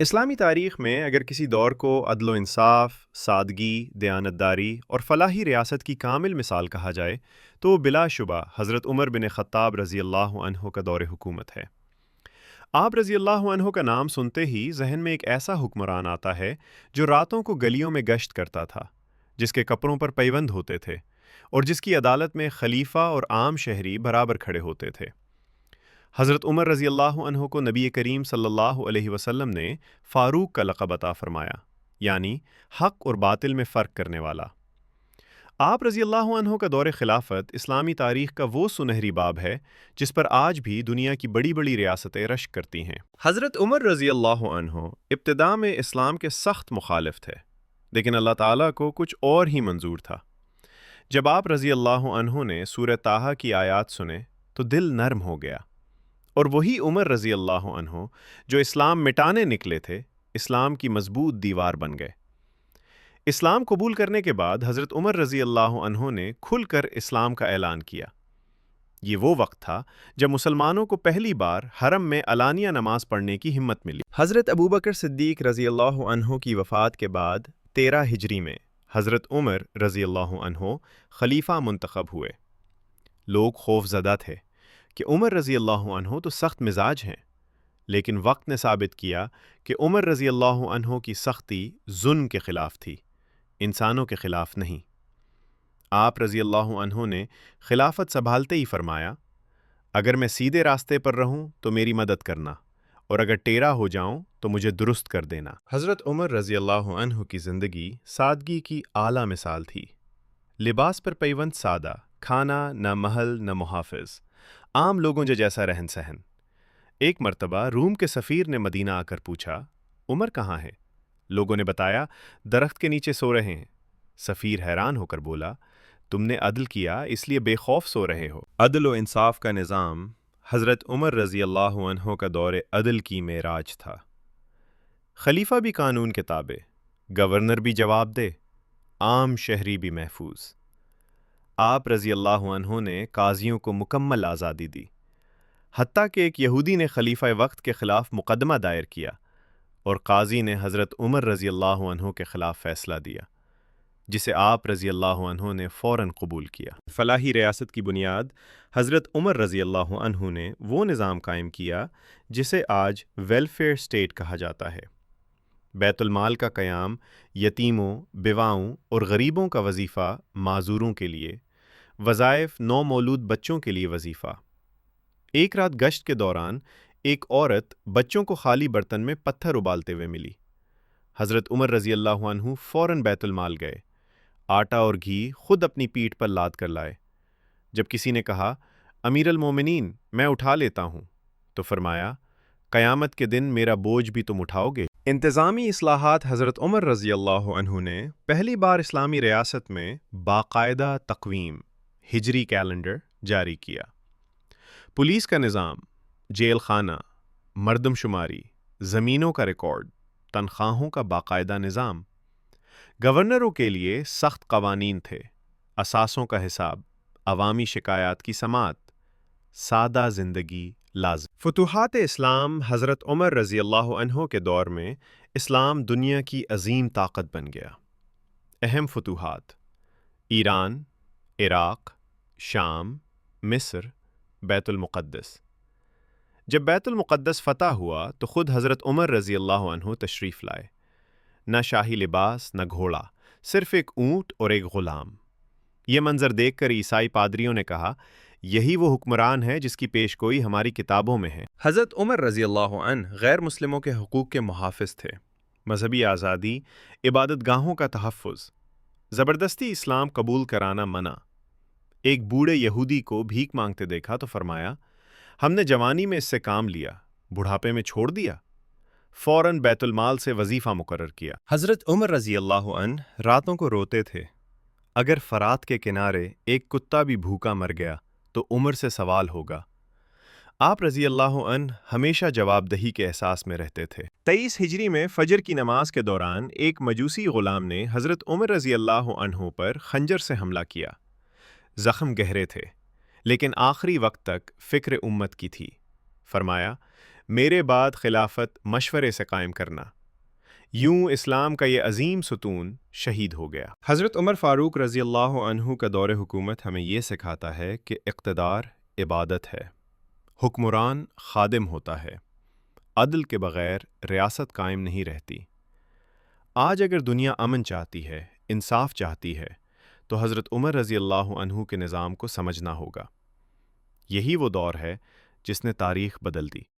اسلامی تاریخ میں اگر کسی دور کو عدل و انصاف، سادگی، دیانتداری اور فلاحی ریاست کی کامل مثال کہا جائے تو وہ بلا شبہ حضرت عمر بن خطاب رضی اللہ عنہ کا دور حکومت ہے۔ آپ رضی اللہ عنہ کا نام سنتے ہی ذہن میں ایک ایسا حکمران آتا ہے جو راتوں کو گلیوں میں گشت کرتا تھا، جس کے کپڑوں پر پیوند ہوتے تھے اور جس کی عدالت میں خلیفہ اور عام شہری برابر کھڑے ہوتے تھے۔ حضرت عمر رضی اللہ عنہ کو نبی کریم صلی اللہ علیہ وسلم نے فاروق کا لقب عطا فرمایا، یعنی حق اور باطل میں فرق کرنے والا۔ آپ رضی اللہ عنہ کا دور خلافت اسلامی تاریخ کا وہ سنہری باب ہے جس پر آج بھی دنیا کی بڑی بڑی ریاستیں رشک کرتی ہیں۔ حضرت عمر رضی اللہ عنہ ابتداء میں اسلام کے سخت مخالف تھے، لیکن اللہ تعالیٰ کو کچھ اور ہی منظور تھا۔ جب آپ رضی اللہ عنہ نے سورہ طٰہٰ کی آیات سنے تو دل نرم ہو گیا، اور وہی عمر رضی اللہ عنہ جو اسلام مٹانے نکلے تھے، اسلام کی مضبوط دیوار بن گئے۔ اسلام قبول کرنے کے بعد حضرت عمر رضی اللہ عنہ نے کھل کر اسلام کا اعلان کیا۔ یہ وہ وقت تھا جب مسلمانوں کو پہلی بار حرم میں علانیہ نماز پڑھنے کی ہمت ملی۔ حضرت ابوبکر صدیق رضی اللہ عنہ کی وفات کے بعد 13 ہجری میں حضرت عمر رضی اللہ عنہ خلیفہ منتخب ہوئے۔ لوگ خوف زدہ تھے کہ عمر رضی اللہ عنہ تو سخت مزاج ہیں، لیکن وقت نے ثابت کیا کہ عمر رضی اللہ عنہ کی سختی ظلم کے خلاف تھی، انسانوں کے خلاف نہیں۔ آپ رضی اللہ عنہ نے خلافت سنبھالتے ہی فرمایا، اگر میں سیدھے راستے پر رہوں تو میری مدد کرنا، اور اگر ٹیڑھا ہو جاؤں تو مجھے درست کر دینا۔ حضرت عمر رضی اللہ عنہ کی زندگی سادگی کی اعلیٰ مثال تھی۔ لباس پر پیوند سادہ، کھانا نہ محل نہ محافظ، عام لوگوں جیسا رہن سہن۔ ایک مرتبہ روم کے سفیر نے مدینہ آ کر پوچھا، عمر کہاں ہے؟ لوگوں نے بتایا، درخت کے نیچے سو رہے ہیں۔ سفیر حیران ہو کر بولا، تم نے عدل کیا اس لیے بے خوف سو رہے ہو۔ عدل و انصاف کا نظام حضرت عمر رضی اللہ عنہ کا دور عدل کی معراج تھا۔ خلیفہ بھی قانون کے تابع، گورنر بھی جواب دہ، عام شہری بھی محفوظ۔ آپ رضی اللہ عنہ نے قاضیوں کو مکمل آزادی دی، حتیٰ کہ ایک یہودی نے خلیفہ وقت کے خلاف مقدمہ دائر کیا اور قاضی نے حضرت عمر رضی اللہ عنہ کے خلاف فیصلہ دیا، جسے آپ رضی اللہ عنہ نے فوراً قبول کیا۔ فلاحی ریاست کی بنیاد حضرت عمر رضی اللہ عنہ نے وہ نظام قائم کیا جسے آج ویلفیئر اسٹیٹ کہا جاتا ہے۔ بیت المال کا قیام، یتیموں، بیواؤں اور غریبوں کا وظیفہ، معذوروں کے لیے وظائف، نو مولود بچوں کے لیے وظیفہ۔ ایک رات گشت کے دوران ایک عورت بچوں کو خالی برتن میں پتھر ابالتے ہوئے ملی۔ حضرت عمر رضی اللہ عنہ فوراً بیت المال گئے، آٹا اور گھی خود اپنی پیٹھ پر لاد کر لائے۔ جب کسی نے کہا، امیر المومنین میں اٹھا لیتا ہوں، تو فرمایا، قیامت کے دن میرا بوجھ بھی تم اٹھاؤ گے۔ انتظامی اصلاحات حضرت عمر رضی اللہ عنہ نے پہلی بار اسلامی ریاست میں باقاعدہ تقویم، ہجری کیلنڈر جاری کیا۔ پولیس کا نظام، جیل خانہ، مردم شماری، زمینوں کا ریکارڈ، تنخواہوں کا باقاعدہ نظام۔ گورنروں کے لیے سخت قوانین تھے، اثاثوں کا حساب، عوامی شکایات کی سماعت، سادہ زندگی لازم۔ فتوحات اسلام حضرت عمر رضی اللہ عنہ کے دور میں اسلام دنیا کی عظیم طاقت بن گیا۔ اہم فتوحات: ایران، عراق، شام، مصر، بیت المقدس۔ جب بیت المقدس فتح ہوا تو خود حضرت عمر رضی اللہ عنہ تشریف لائے۔ نہ شاہی لباس نہ گھوڑا، صرف ایک اونٹ اور ایک غلام۔ یہ منظر دیکھ کر عیسائی پادریوں نے کہا، یہی وہ حکمران ہے جس کی پیش گوئی ہماری کتابوں میں ہے۔ حضرت عمر رضی اللہ عنہ غیر مسلموں کے حقوق کے محافظ تھے۔ مذہبی آزادی، عبادت گاہوں کا تحفظ، زبردستی اسلام قبول کرانا منع۔ ایک بوڑھے یہودی کو بھیک مانگتے دیکھا تو فرمایا، ہم نے جوانی میں اس سے کام لیا، بڑھاپے میں چھوڑ دیا۔ فوراً بیت المال سے وظیفہ مقرر کیا۔ حضرت عمر رضی اللہ عنہ راتوں کو روتے تھے، اگر فرات کے کنارے ایک کتا بھی بھوکا مر گیا تو عمر سے سوال ہوگا۔ آپ رضی اللہ عنہ ہمیشہ جواب دہی کے احساس میں رہتے تھے۔ 23 ہجری میں فجر کی نماز کے دوران ایک مجوسی غلام نے حضرت عمر رضی اللہ عنہ پر خنجر سے حملہ کیا۔ زخم گہرے تھے، لیکن آخری وقت تک فکر امت کی تھی۔ فرمایا، میرے بعد خلافت مشورے سے قائم کرنا۔ یوں اسلام کا یہ عظیم ستون شہید ہو گیا۔ حضرت عمر فاروق رضی اللہ عنہ کا دور حکومت ہمیں یہ سکھاتا ہے کہ اقتدار عبادت ہے، حکمران خادم ہوتا ہے، عدل کے بغیر ریاست قائم نہیں رہتی۔ آج اگر دنیا امن چاہتی ہے، انصاف چاہتی ہے، تو حضرت عمر رضی اللہ عنہ کے نظام کو سمجھنا ہوگا۔ یہی وہ دور ہے جس نے تاریخ بدل دی۔